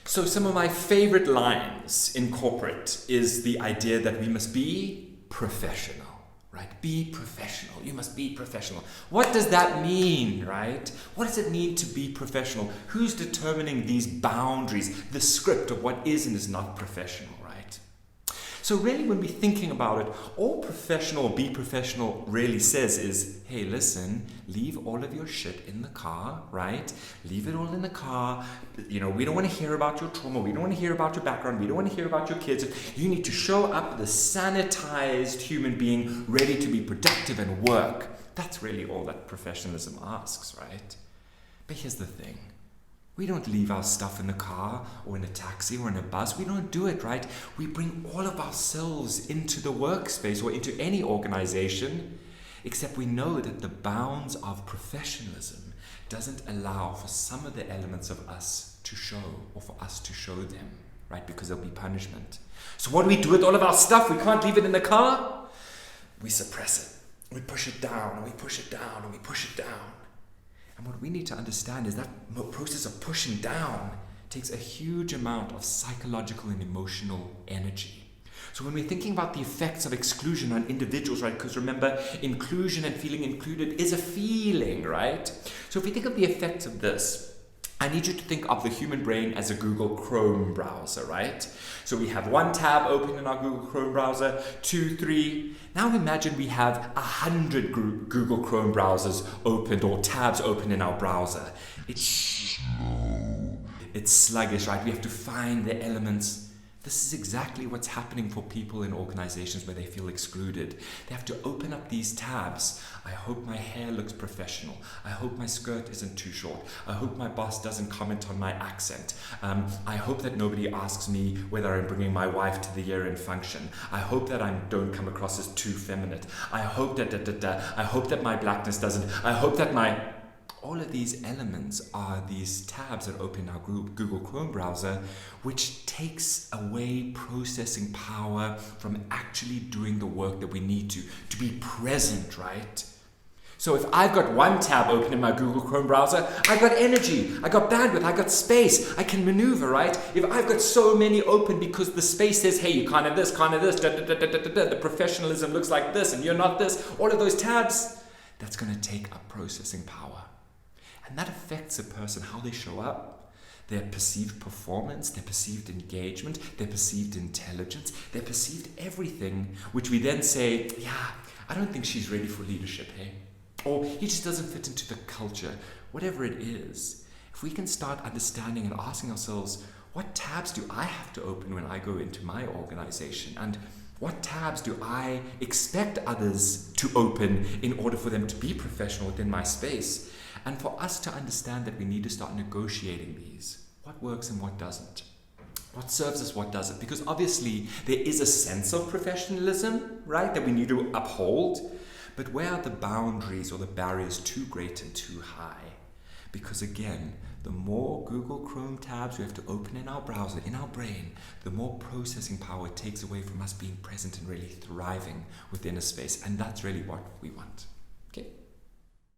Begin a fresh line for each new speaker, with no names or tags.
So some of my favorite lines in corporate is the idea that we must be professional, right? Be professional. You must be professional. What does that mean, right? What does it mean to be professional? Who's determining these boundaries, the script of what is and is not professional, right? So really, when we're thinking about it, all professional, be professional really says is, hey, listen, leave all of your shit in the car, right? Leave it all in the car. We don't want to hear about your trauma. We don't want to hear about your background. We don't want to hear about your kids. You need to show up the sanitized human being ready to be productive and work. That's really all that professionalism asks, right? But here's the thing. We don't leave our stuff in the car or in a taxi or in a bus. We don't do it, right? We bring all of ourselves into the workspace or into any organization, except we know that the bounds of professionalism doesn't allow for some of the elements of us to show or for us to show them, right? Because there'll be punishment. So what do we do with all of our stuff? We can't leave it in the car. We suppress it. We push it down and we push it down and we push it down. And what we need to understand is that process of pushing down takes a huge amount of psychological and emotional energy. So when we're thinking about the effects of exclusion on individuals, right, because remember, inclusion and feeling included is a feeling, right? So if we think of the effects of this, I need you to think of the human brain as a Google Chrome browser, right? So we have one tab open in our Google Chrome browser, 2, 3. Now imagine we have 100 Google Chrome browsers opened or tabs open in our browser. It's slow. It's sluggish, right? We have to find the elements. This is exactly what's happening for people in organizations where they feel excluded. They have to open up these tabs. I hope my hair looks professional. I hope my skirt isn't too short. I hope my boss doesn't comment on my accent. I hope that nobody asks me whether I'm bringing my wife to the year-end function. I hope that I don't come across as too feminine. I hope that I hope that my blackness doesn't. I hope that my... All of these elements are these tabs that open our Google Chrome browser, which takes away processing power from actually doing the work that we need to be present, right? So if I've got one tab open in my Google Chrome browser, I've got energy, I got bandwidth, I got space, I can maneuver, right? If I've got so many open because the space says, hey, you can't have this, the professionalism looks like this and you're not this, all of those tabs, that's going to take up processing power. And that affects a person, how they show up, their perceived performance, their perceived engagement, their perceived intelligence, their perceived everything, which we then say, yeah, I don't think she's ready for leadership, hey? Or he just doesn't fit into the culture, whatever it is. If we can start understanding and asking ourselves, what tabs do I have to open when I go into my organization? And what tabs do I expect others to open in order for them to be professional within my space? And for us to understand that we need to start negotiating these. What works and what doesn't? What serves us, what doesn't? Because obviously there is a sense of professionalism, right, that we need to uphold. But where are the boundaries or the barriers too great and too high? Because again, the more Google Chrome tabs we have to open in our browser, in our brain, the more processing power it takes away from us being present and really thriving within a space. And that's really what we want. Okay?